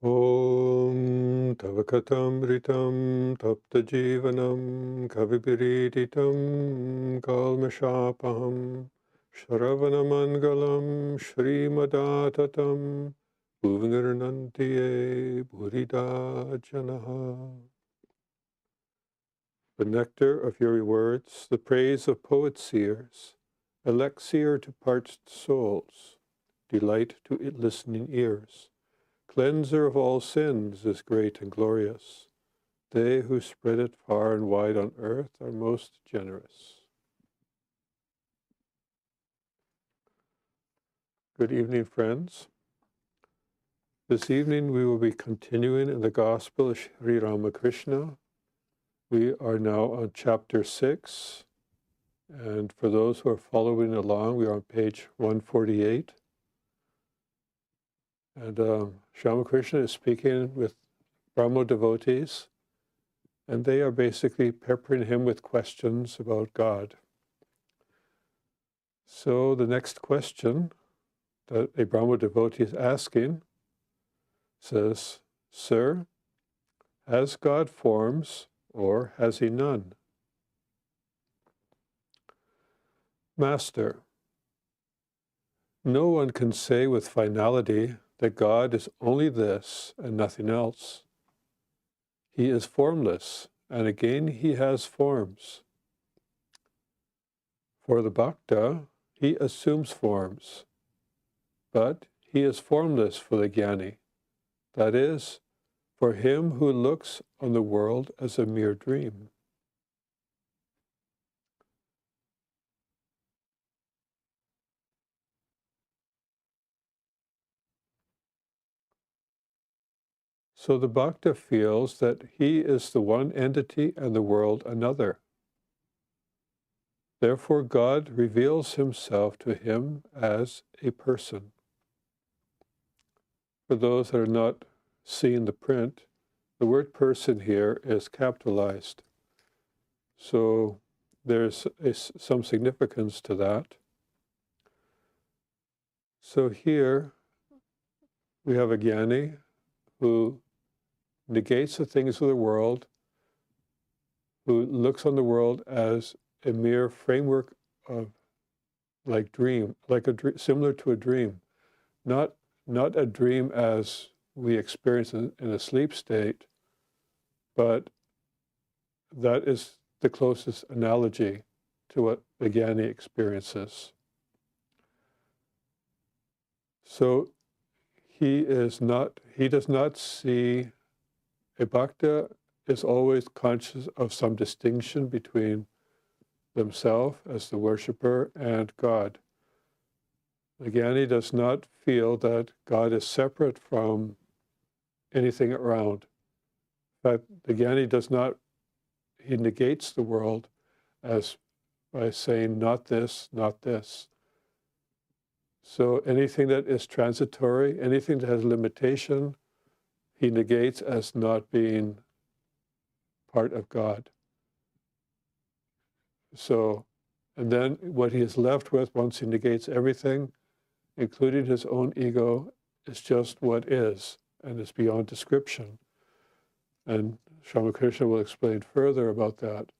Om Tavakatamritam Taptajivanam Kavipiriditam Kalmashapaham Shravanamangalam Shrimadatatam Bhuvanirnantiye Bhurida Janaha. The nectar of your words, the praise of poet-seers, elixir to parched souls, delight to listening ears. Cleanser of all sins is great and glorious. They who spread it far and wide on earth are most generous. Good evening, friends. This evening we will be continuing in the Gospel of Sri Ramakrishna. We are now on chapter 6, and for those who are following along, we are on page 148. And Ramakrishna is speaking with Brahmo devotees, and they are basically peppering him with questions about God. So the next question that a Brahmo devotee is asking says, "Sir, has God forms or has he none?" Master, no one can say with finality that God is only this and nothing else. He is formless, and again he has forms. For the bhakta, he assumes forms, but he is formless for the jnani, that is, for him who looks on the world as a mere dream. So the bhakta feels that he is the one entity and the world another. Therefore, God reveals himself to him as a person. For those that are not seeing the print, the word person here is capitalized. So there's some significance to that. So here we have a jnani who negates the things of the world, who looks on the world as a mere framework of like dream, like similar to a dream, not a dream as we experience in a sleep state, but that is the closest analogy to what the jnani experiences. So he does not see, a bhakta is always conscious of some distinction between themselves as the worshipper and God. The jnani does not feel that God is separate from anything around. In fact, the jnani he negates the world as by saying, not this, not this. So anything that is transitory, anything that has limitation, he negates as not being part of God. So, and then what he is left with, once he negates everything, including his own ego, is just what is, and is beyond description. And Ramakrishna will explain further about that.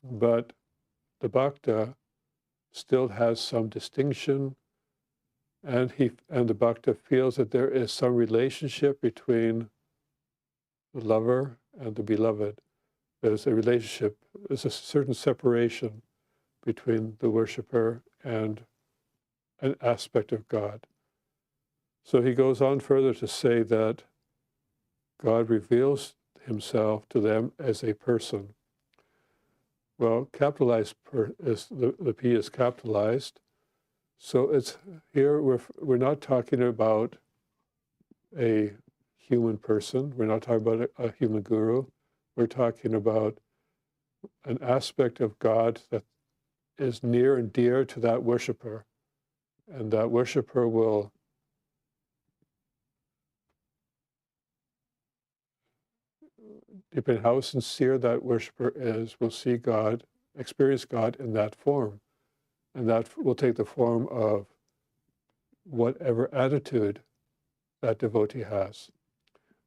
But the bhakta still has some distinction, and the bhakta feels that there is some relationship between the lover and the beloved. There's a relationship, there's a certain separation between the worshipper and an aspect of God. So he goes on further to say that God reveals himself to them as a person. Well, capitalized the P is capitalized. So it's here we're not talking about a human person. We're not talking about a human guru. We're talking about an aspect of God that is near and dear to that worshiper. And that worshiper will depending how sincere that worshiper is, will see God, experience God in that form. And that will take the form of whatever attitude that devotee has.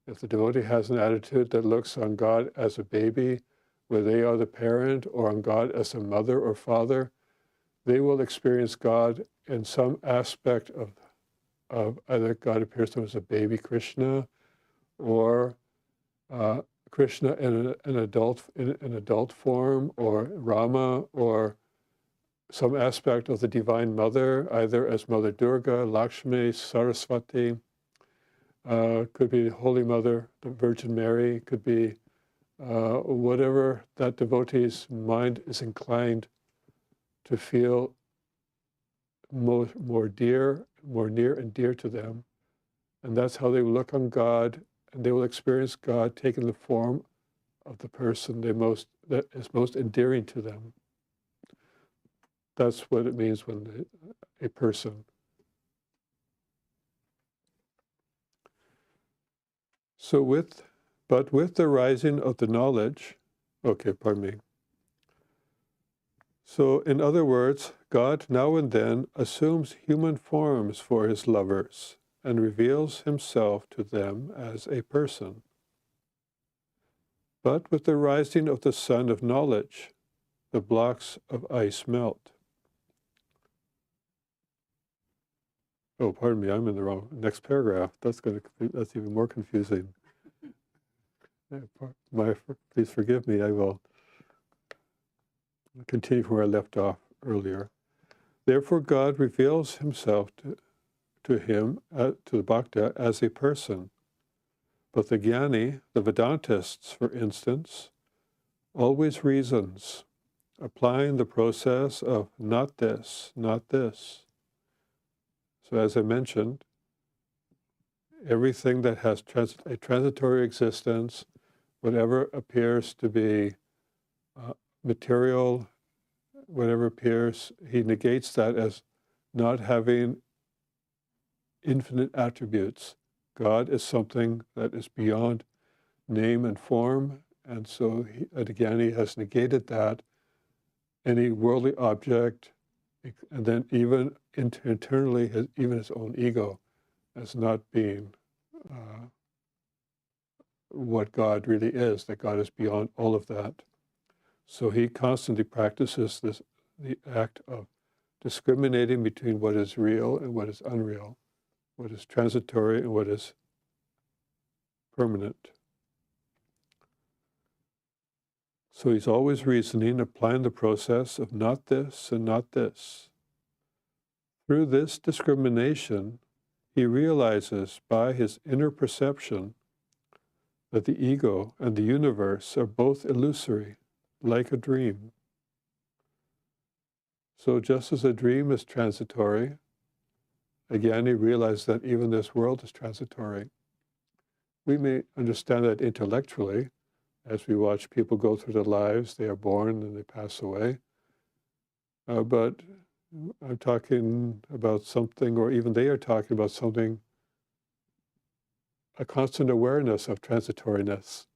If the devotee has an attitude that looks on God as a baby, where they are the parent, or on God as a mother or father, they will experience God in some aspect of either God appears to them as a baby Krishna, or Krishna in an adult form, or Rama, or some aspect of the Divine Mother, either as Mother Durga, Lakshmi, Saraswati, could be Holy Mother, the Virgin Mary, could be whatever that devotee's mind is inclined to feel more near and dear to them. And that's how they will look on God, and they will experience God taking the form of the person that is most endearing to them. That's what it means when a person. So with the rising of the knowledge, So in other words, God now and then assumes human forms for his lovers and reveals himself to them as a person. But with the rising of the sun of knowledge, the blocks of ice melt. Oh, pardon me, I'm in the wrong next paragraph. That's even more confusing. Please forgive me. I will continue from where I left off earlier. Therefore, God reveals himself to the Bhakta, as a person. But the Jnani, the Vedantists, for instance, always reasons, applying the process of not this, not this. So as I mentioned, everything that has a transitory existence, whatever appears to be material, whatever appears, he negates that as not having infinite attributes. God is something that is beyond name and form, and so Adhyani has negated that. Any worldly object, and then even internally, even his own ego, as not being what God really is, that God is beyond all of that. So he constantly practices the act of discriminating between what is real and what is unreal, what is transitory and what is permanent. So he's always reasoning, applying the process of not this and not this. Through this discrimination, he realizes by his inner perception that the ego and the universe are both illusory, like a dream. So just as a dream is transitory, again he realized that even this world is transitory. We may understand that intellectually, as we watch people go through their lives, they are born and they pass away. But I'm talking about something, or even they are talking about something, a constant awareness of transitoriness.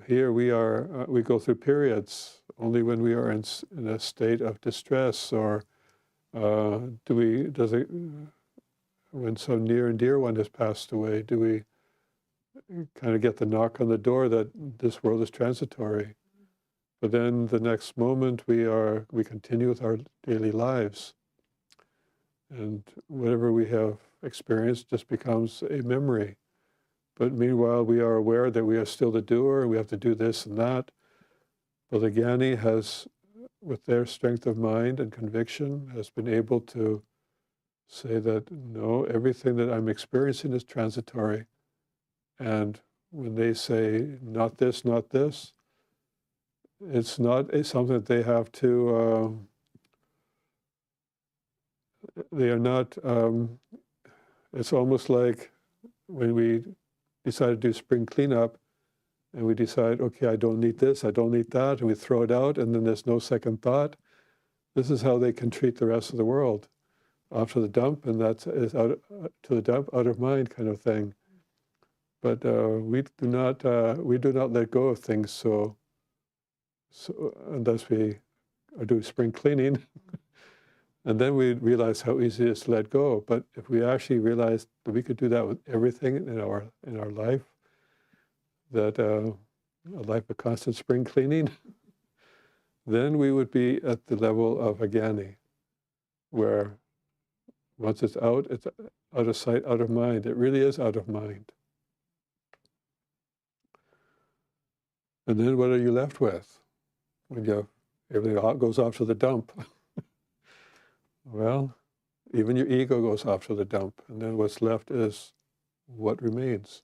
Here we go through periods only when we are in a state of distress, or when some near and dear one has passed away, do we kind of get the knock on the door that this world is transitory? But then the next moment we continue with our daily lives, and whatever we have experienced just becomes a memory. But meanwhile, we are aware that we are still the doer, we have to do this and that. But the Jnani has, with their strength of mind and conviction, has been able to say that, no, everything that I'm experiencing is transitory. And when they say, not this, it's not something that they have to, they are not, it's almost like when we decide to do spring cleanup, and we decide, okay, I don't need this, I don't need that, and we throw it out, and then there's no second thought. This is how they can treat the rest of the world. Off to the dump, and that is out of mind kind of thing. But we do not let go of things so unless we are doing spring cleaning. And then we realize how easy it is to let go. But if we actually realized that we could do that with everything in our life, that a life of constant spring cleaning, then we would be at the level of a jnani, where once it's out of sight, out of mind. It really is out of mind. And then what are you left with when everything goes off to the dump? Well, even your ego goes off to the dump, and then what's left is what remains,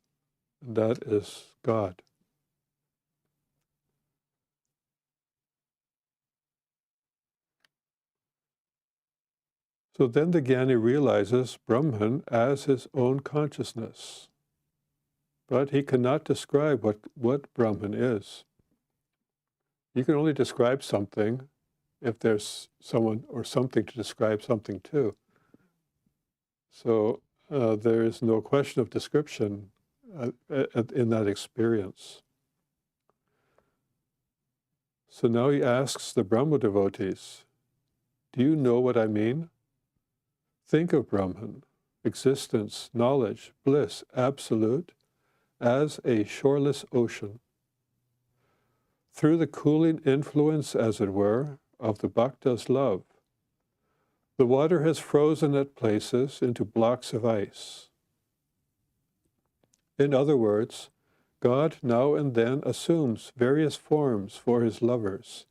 and that is God. So then the jnani realizes Brahman as his own consciousness, but he cannot describe what Brahman is. You can only describe something if there's someone or something to describe something to. So there is no question of description in that experience. So now he asks the Brahma devotees, do you know what I mean? Think of Brahman, existence, knowledge, bliss, absolute, as a shoreless ocean. Through the cooling influence, as it were, of the bhakta's love, the water has frozen at places into blocks of ice. In other words, God now and then assumes various forms for his lovers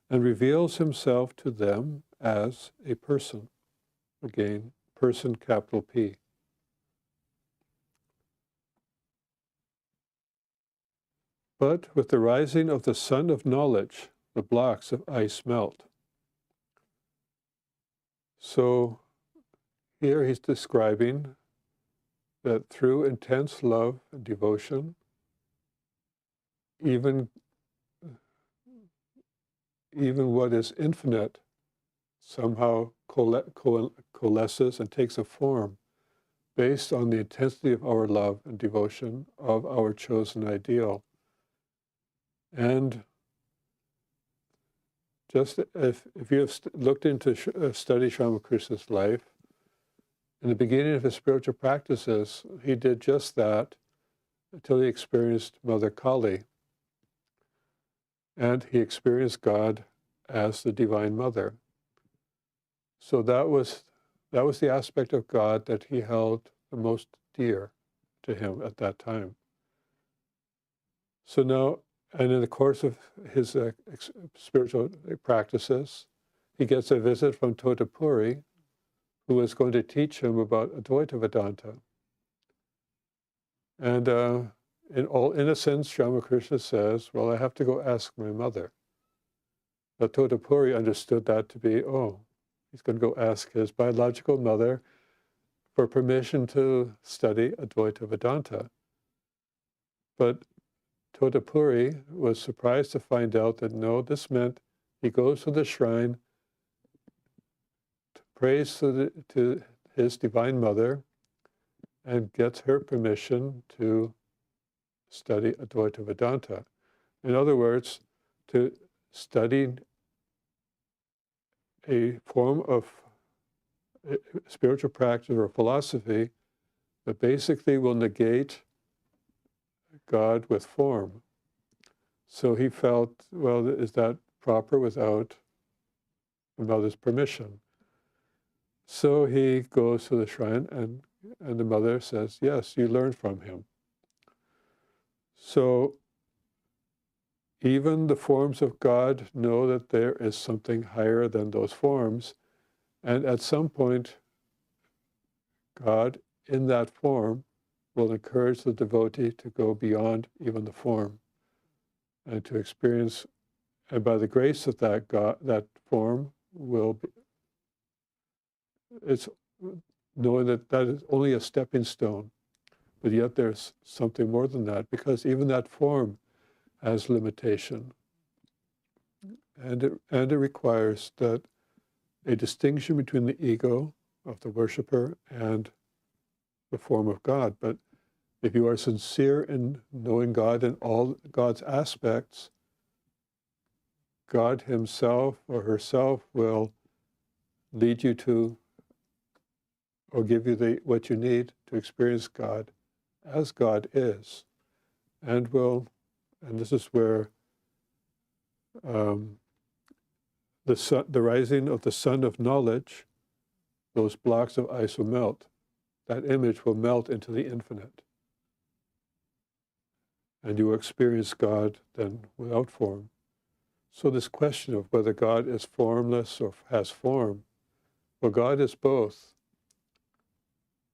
and reveals himself to them as a person. Again, person, capital P. But with the rising of the sun of knowledge, the blocks of ice melt. So here he's describing that through intense love and devotion, even what is infinite somehow coalesces and takes a form based on the intensity of our love and devotion of our chosen ideal. And just if you have looked into study Sri Ramakrishna's life, in the beginning of his spiritual practices, he did just that until he experienced Mother Kali. And he experienced God as the Divine Mother. So that was the aspect of God that he held the most dear to him at that time. So now, and in the course of his spiritual practices, he gets a visit from Totapuri, who is going to teach him about Advaita Vedanta. And in all innocence, Sri Ramakrishna says, well, I have to go ask my mother. But Totapuri understood that to be, he's going to go ask his biological mother for permission to study Advaita Vedanta. But Totapuri was surprised to find out that no, this meant he goes to the shrine, prays to his Divine Mother, and gets her permission to study Advaita Vedanta. In other words, to study a form of spiritual practice or philosophy that basically will negate God with form. So he felt, well, is that proper without the mother's permission? So he goes to the shrine and the mother says, yes, you learn from him. So even the forms of God know that there is something higher than those forms, and at some point, God, in that form, will encourage the devotee to go beyond even the form and to experience, and by the grace of that God, that form will be, it's knowing that that is only a stepping stone, but yet there's something more than that, because even that form has limitation. And it requires that a distinction between the ego of the worshipper and the form of God. But if you are sincere in knowing God in all God's aspects, God himself or herself will lead you to, or give you what you need to experience God as God is, and this is where the rising of the sun of knowledge, those blocks of ice will melt. That image will melt into the infinite. And you will experience God then without form. So this question of whether God is formless or has form, well, God is both.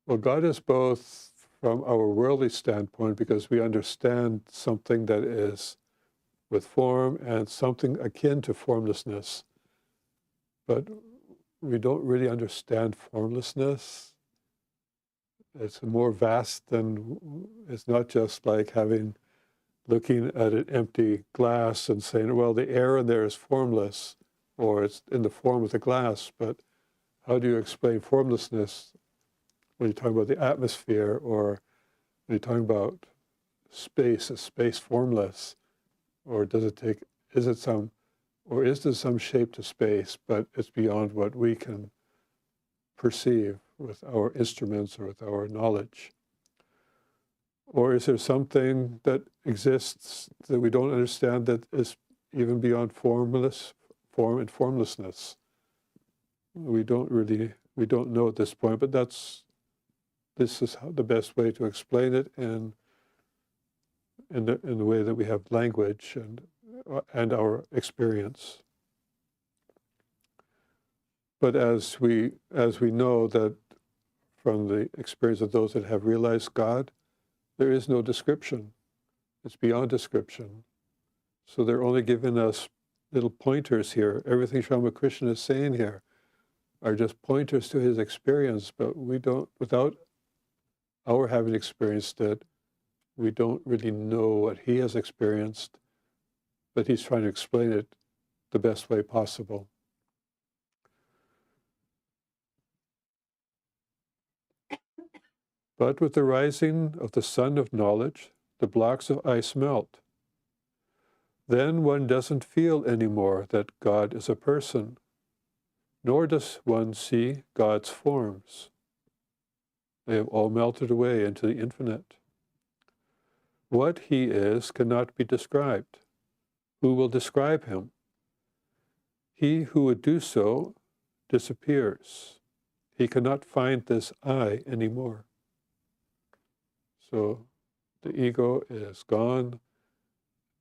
Well, God is both from our worldly standpoint because we understand something that is with form and something akin to formlessness. But we don't really understand formlessness. It's more vast than, it's not just like looking at an empty glass and saying, well, the air in there is formless, or it's in the form of the glass, but how do you explain formlessness when you're talking about the atmosphere, or when you're talking about space? Is space formless? Or is there some shape to space, but it's beyond what we can perceive with our instruments or with our knowledge? Or is there something that exists that we don't understand that is even beyond form and formlessness? We don't know at this point, but this is the best way to explain it in the way that we have language and our experience. But as we know that from the experience of those that have realized God, there is no description. It's beyond description. So they're only giving us little pointers here. Everything Swami Ramakrishna is saying here are just pointers to his experience, but without our having experienced it, we don't really know what he has experienced, but he's trying to explain it the best way possible. But with the rising of the sun of knowledge, the blocks of ice melt. Then one doesn't feel anymore that God is a person, nor does one see God's forms. They have all melted away into the infinite. What he is cannot be described. Who will describe him? He who would do so disappears. He cannot find this I anymore. So the ego is gone,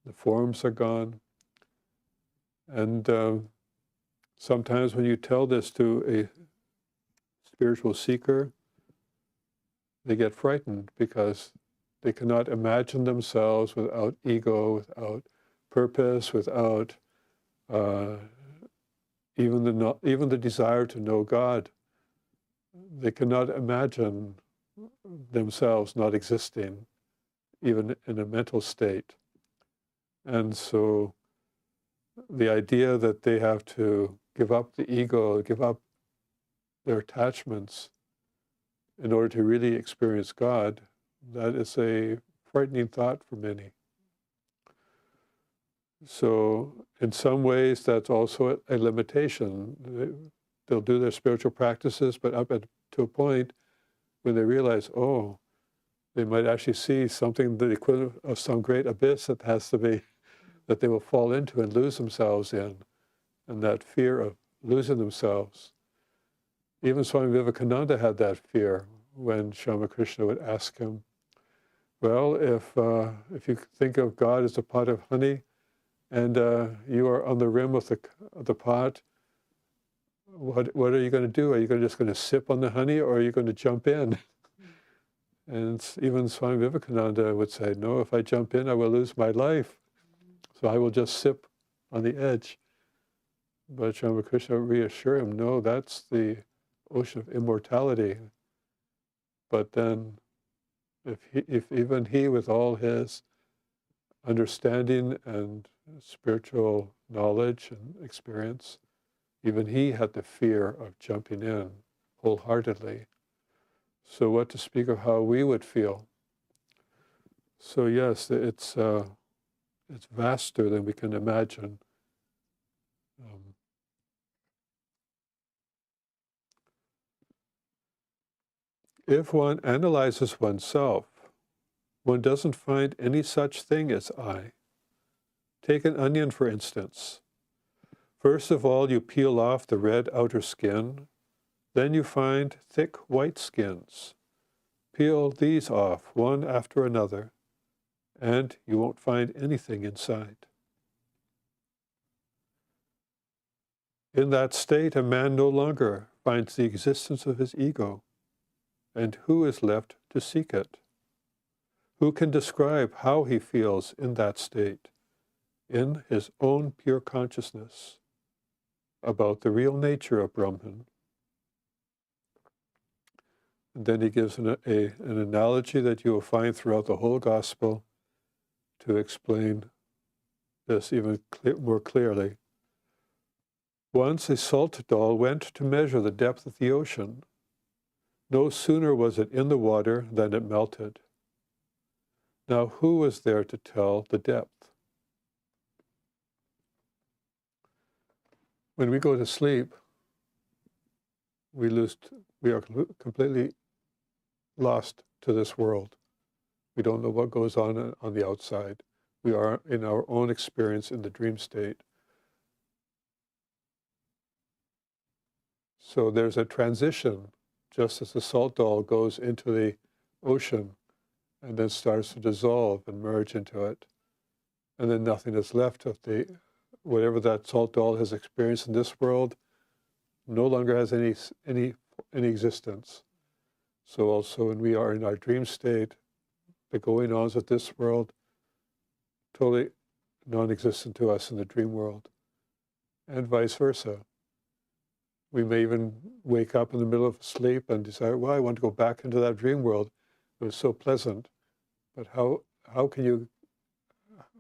the forms are gone, and sometimes when you tell this to a spiritual seeker, they get frightened because they cannot imagine themselves without ego, without purpose, without even the desire to know God. They cannot imagine themselves not existing, even in a mental state. And so the idea that they have to give up the ego, give up their attachments in order to really experience God, that is a frightening thought for many. So in some ways, that's also a limitation. They'll do their spiritual practices, but to a point when they realize, oh, they might actually see something, the equivalent of some great abyss that they will fall into and lose themselves in, and that fear of losing themselves. Even Swami Vivekananda had that fear when Swami Ramakrishna would ask him, well, if you think of God as a pot of honey, and you are on the rim of the pot, what are you going to do? Are you just going to sip on the honey, or are you going to jump in? And even Swami Vivekananda would say, no, if I jump in, I will lose my life. So I will just sip on the edge. But Swami Ramakrishna would reassure him, no, that's the ocean of immortality. But then, if even he, with all his understanding and spiritual knowledge and experience, even he had the fear of jumping in wholeheartedly. So what to speak of how we would feel? So yes, it's vaster than we can imagine. If one analyzes oneself, one doesn't find any such thing as I. Take an onion, for instance. First of all, you peel off the red outer skin, then you find thick white skins. Peel these off, one after another, and you won't find anything inside. In that state, a man no longer finds the existence of his ego, and who is left to seek it? Who can describe how he feels in that state, in his own pure consciousness, about the real nature of Brahman? And then he gives an analogy that you will find throughout the whole Gospel to explain this even more clearly. Once a salt doll went to measure the depth of the ocean. No sooner was it in the water than it melted. Now, who was there to tell the depth? When we go to sleep, we are completely lost to this world. We don't know what goes on the outside. We are in our own experience in the dream state. So there's a transition, just as the salt doll goes into the ocean and then starts to dissolve and merge into it. And then nothing is left of whatever that salt doll has experienced in this world no longer has any existence. So also when we are in our dream state, the going-ons of this world, totally non-existent to us in the dream world, and vice versa. We may even wake up in the middle of sleep and decide, well, I want to go back into that dream world. It was so pleasant. But how can you,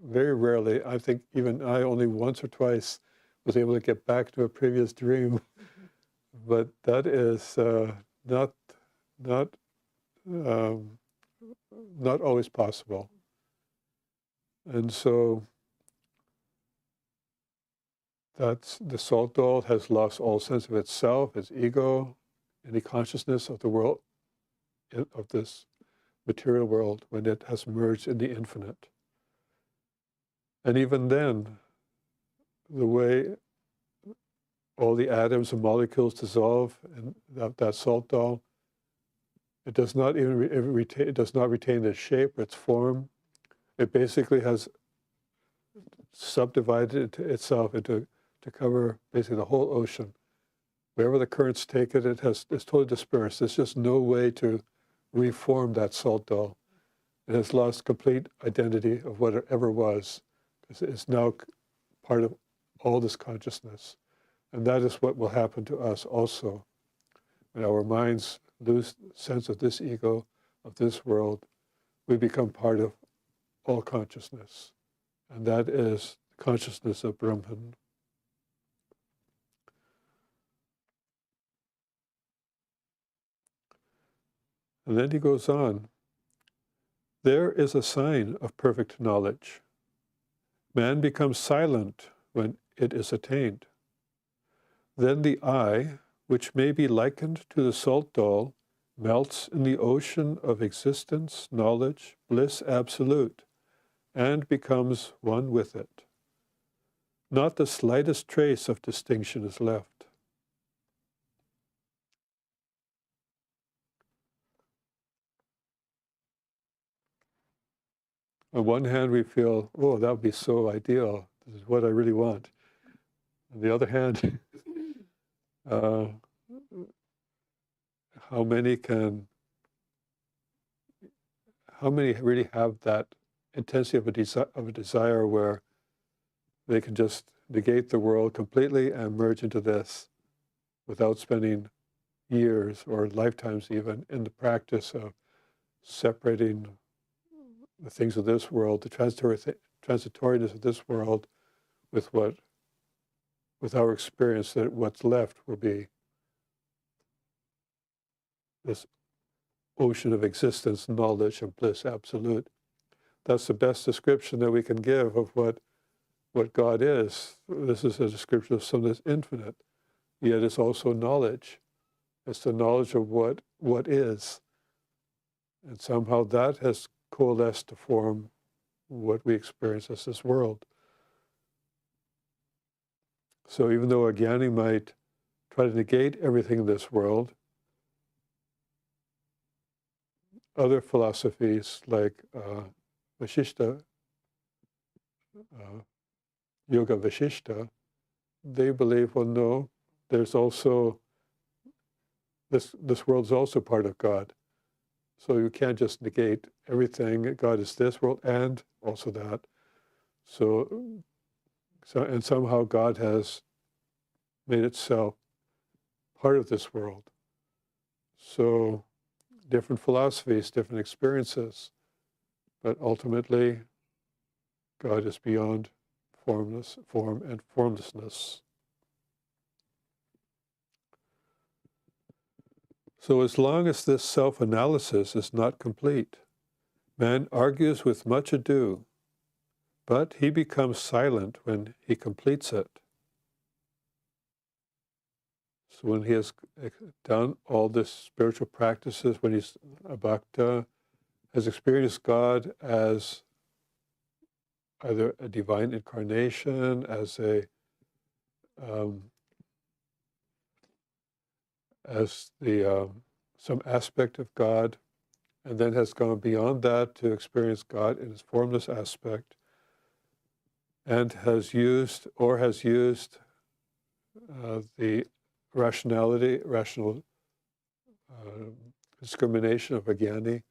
very rarely, I think even I only once or twice was able to get back to a previous dream. But that is not always possible. And so that's the salt doll has lost all sense of itself, its ego, any consciousness of the world, of this material world, when it has merged in the infinite. And even then, the way all the atoms and molecules dissolve in that salt doll, it does not even retain its shape, its form. It basically has subdivided itself to cover basically the whole ocean. Wherever the currents take it, it's totally dispersed. There's just no way to reform that salt doll. It has lost complete identity of what it ever was. It's now part of all this consciousness. And that is what will happen to us also. When our minds lose sense of this ego, of this world, we become part of all consciousness. And that is the consciousness of Brahman. And then he goes on, there is a sign of perfect knowledge. Man becomes silent when it is attained. Then the I, which may be likened to the salt doll, melts in the ocean of existence, knowledge, bliss absolute, and becomes one with it. Not the slightest trace of distinction is left. On one hand, we feel, oh, that would be so ideal. This is what I really want. On the other hand, how many really have that intensity of a desire where they can just negate the world completely and merge into this without spending years or lifetimes even in the practice of separating the things of this world, the transitoriness of this world, with our experience, that what's left will be this ocean of existence, knowledge, and bliss absolute. That's the best description that we can give of what God is. This is a description of something that's infinite, yet it's also knowledge. It's the knowledge of what is. And somehow that has coalesced to form what we experience as this world. So even though a jnani might try to negate everything in this world, other philosophies like Vashishta, Yoga Vashishta, they believe, well, no, there's also, this world is also part of God. So you can't just negate everything. God is this world and also that. So and somehow God has made itself part of this world. So different philosophies, different experiences, but ultimately God is beyond form and formlessness. So as long as this self-analysis is not complete, man argues with much ado, but he becomes silent when he completes it. So when he has done all this spiritual practices, when he's a bhakta, has experienced God as either a divine incarnation, as some aspect of God, and then has gone beyond that to experience God in his formless aspect, and has used the rational discrimination of a jnani,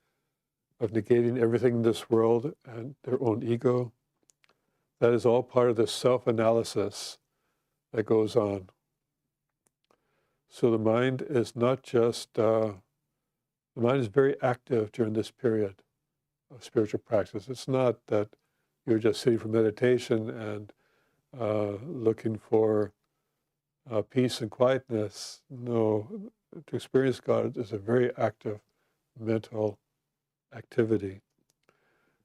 of negating everything in this world and their own ego. That is all part of the self-analysis that goes on. So the mind is not just, the mind is very active during this period of spiritual practice. It's not that you're just sitting for meditation and looking for peace and quietness. No, to experience God is a very active mental activity.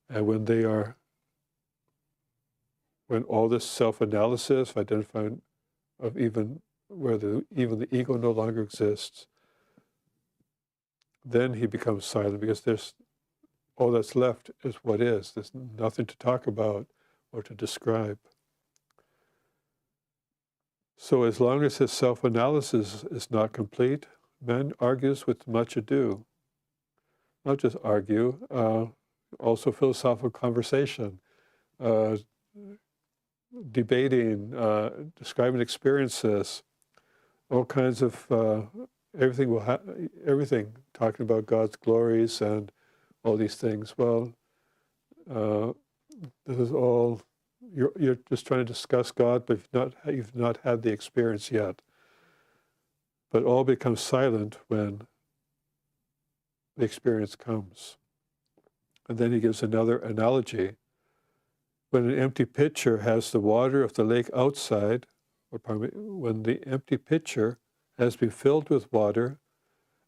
And when all this self-analysis, identifying of even even the ego no longer exists, then he becomes silent, because all that's left is what is. There's nothing to talk about or to describe. So as long as his self-analysis is not complete, man argues with much ado. Not just argue, also philosophical conversation, debating, describing experiences, all kinds of everything, talking about God's glories and all these things. Well, this is all, you're just trying to discuss God, but you've not had the experience yet. But all becomes silent when the experience comes. And then he gives another analogy. When an empty pitcher has the water of the lake outside, when the empty pitcher has been filled with water,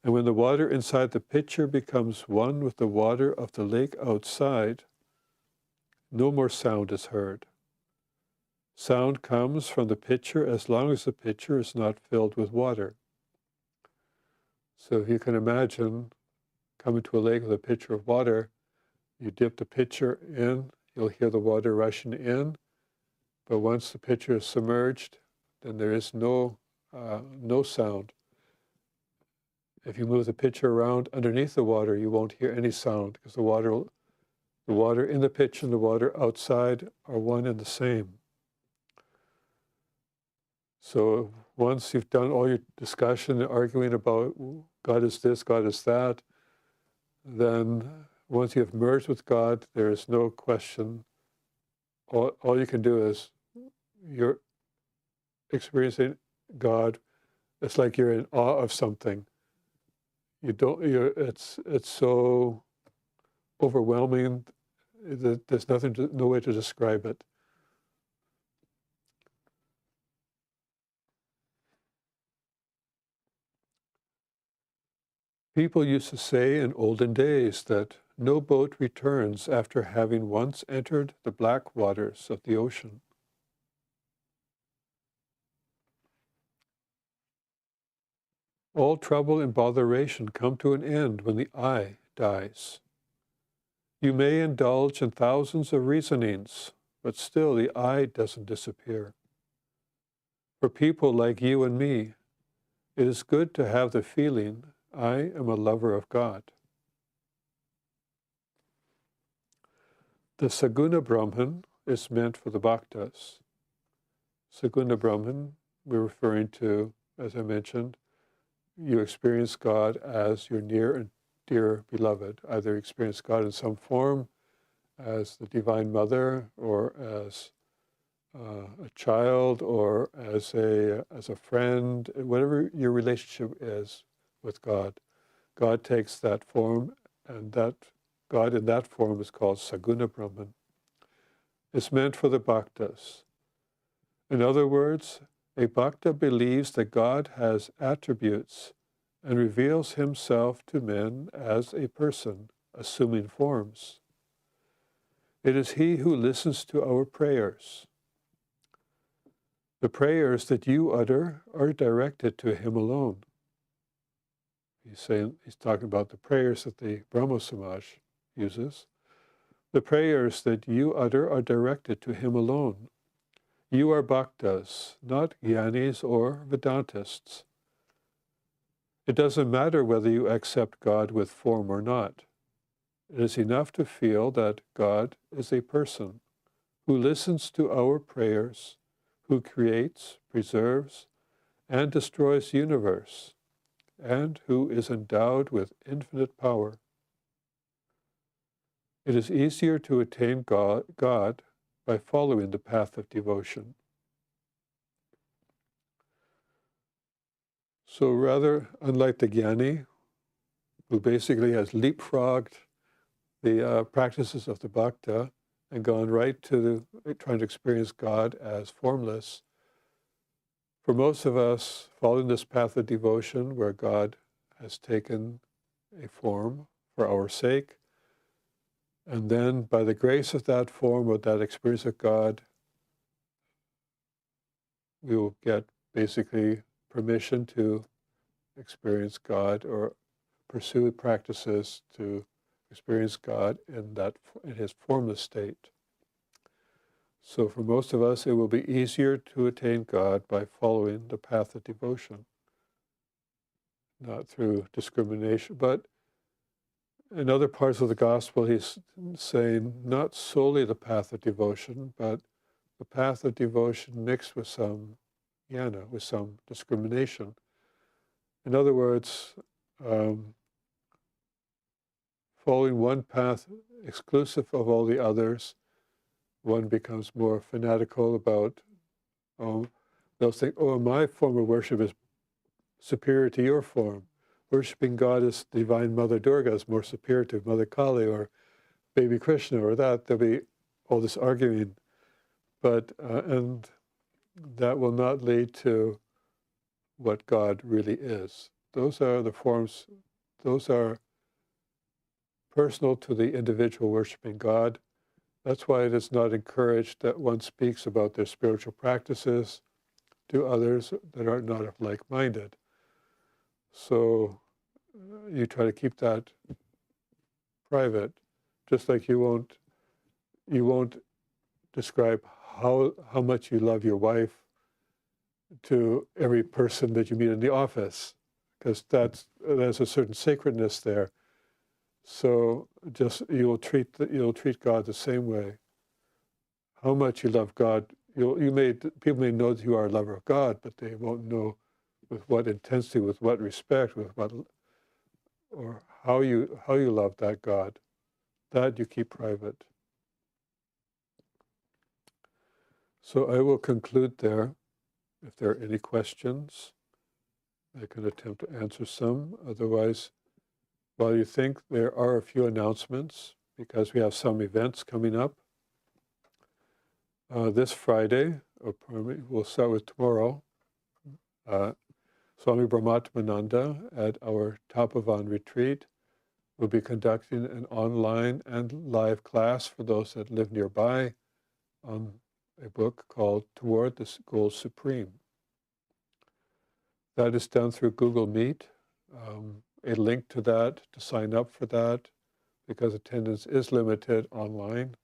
and when the water inside the pitcher becomes one with the water of the lake outside, no more sound is heard. Sound comes from the pitcher as long as the pitcher is not filled with water. So if you can imagine coming to a lake with a pitcher of water, you dip the pitcher in, you'll hear the water rushing in, but once the pitcher is submerged, then there is no sound. If you move the pitcher around underneath the water, you won't hear any sound, because the water in the pitcher and the water outside are one and the same. So once you've done all your discussion and arguing about God is this, God is that, then once you have merged with God, there is no question. All you can do is, you're experiencing God. It's like you're in awe of something. It's so overwhelming that there's no way to describe it. People used to say in olden days that no boat returns after having once entered the black waters of the ocean. All trouble and botheration come to an end when the eye dies. You may indulge in thousands of reasonings, but still the I doesn't disappear. For people like you and me, it is good to have the feeling, I am a lover of God. The Saguna Brahman is meant for the bhaktas. Saguna Brahman, we're referring to, as I mentioned, you experience God as your near and dear beloved. Either experience God in some form, as the Divine Mother, or as a child, or as a friend, whatever your relationship is with God. God takes that form, and that God in that form is called Saguna Brahman. It's meant for the bhaktas. In other words, a bhakta believes that God has attributes and reveals himself to men as a person, assuming forms. It is he who listens to our prayers. The prayers that you utter are directed to him alone. He's talking about the prayers that the Brahmo Samaj uses. The prayers that you utter are directed to him alone. You are bhaktas, not jnanis or Vedantists. It doesn't matter whether you accept God with form or not. It is enough to feel that God is a person who listens to our prayers, who creates, preserves, and destroys the universe, and who is endowed with infinite power. It is easier to attain God by following the path of devotion. So rather, unlike the jnani, who basically has leapfrogged the practices of the bhakta and gone right to trying to experience God as formless, for most of us, following this path of devotion where God has taken a form for our sake, and then by the grace of that form, or that experience of God, we will get basically permission to experience God or pursue practices to experience God in his formless state. So for most of us, it will be easier to attain God by following the path of devotion, not through discrimination. But in other parts of the gospel, he's saying not solely the path of devotion, but the path of devotion mixed with some jnana, with some discrimination. In other words, following one path exclusive of all the others, one becomes more fanatical about, they'll think, my form of worship is superior to your form. Worshipping God as Divine Mother Durga is more superior to Mother Kali or Baby Krishna or that. There'll be all this arguing, but and that will not lead to what God really is. Those are the forms, those are personal to the individual worshiping God. That's why it is not encouraged that one speaks about their spiritual practices to others that are not like-minded. So you try to keep that private, just like you won't describe how much you love your wife to every person that you meet in the office, because there's a certain sacredness there. So just you'll treat God the same way. How much you love God, people may know that you are a lover of God, but they won't know with what intensity, with what respect, with what, or how you love that God. That you keep private. So I will conclude there. If there are any questions, I can attempt to answer some. Otherwise, while you think, there are a few announcements because we have some events coming up. This Friday, we'll start with tomorrow, Swami Brahmatmananda at our Tapovan retreat will be conducting an online and live class for those that live nearby on a book called Toward the Goal Supreme. That is done through Google Meet. a link to that to sign up for that, because attendance is limited online.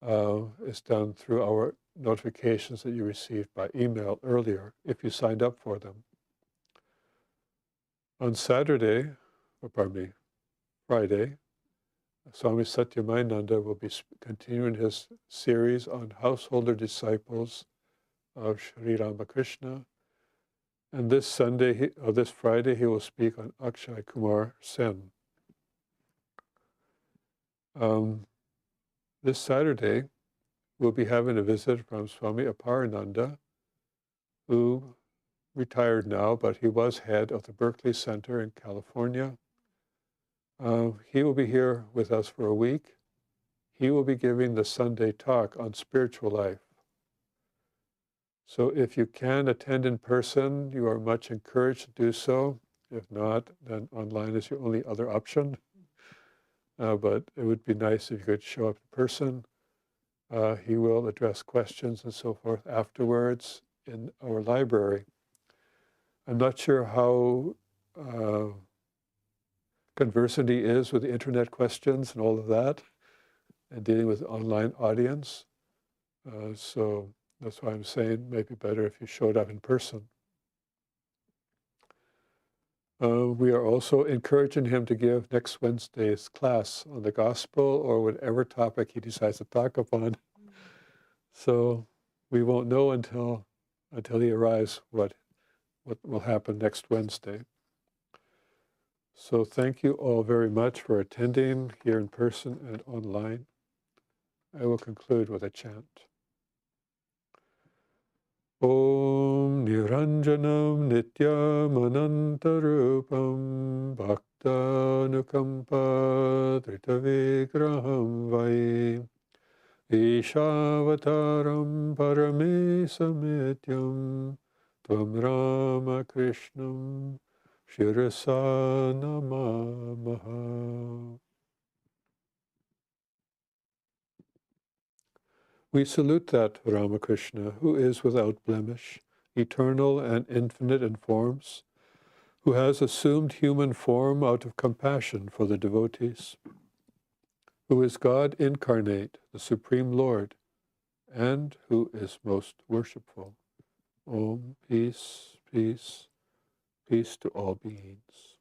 It's done through our notifications that you received by email earlier, if you signed up for them. On Saturday, or pardon me, Friday, Swami Satyamananda will be continuing his series on householder disciples of Sri Ramakrishna. And this Friday, he will speak on Akshay Kumar Sen. This Saturday, we'll be having a visit from Swami Avikarananda, who retired now, but he was head of the Berkeley Center in California. He will be here with us for a week. He will be giving the Sunday talk on spiritual life. So if you can attend in person, you are much encouraged to do so. If not, then online is your only other option. But it would be nice if you could show up in person. He will address questions and so forth afterwards in our library. I'm not sure how conversant he is with the internet questions and all of that, and dealing with an online audience. So that's why I'm saying maybe better if you showed up in person. We are also encouraging him to give next Wednesday's class on the gospel or whatever topic he decides to talk upon. So we won't know until he arrives what will happen next Wednesday. So thank you all very much for attending here in person and online. I will conclude with a chant. Om Niranjanam Nityam Anantarupam Bhaktanukampa Dritavigraham Vai Ishavataram Paramesamnityam Tvam Ramakrishnam Shirasa Namamaha. We salute that Ramakrishna, who is without blemish, eternal and infinite in forms, who has assumed human form out of compassion for the devotees, who is God incarnate, the Supreme Lord, and who is most worshipful. Om, peace, peace, peace to all beings.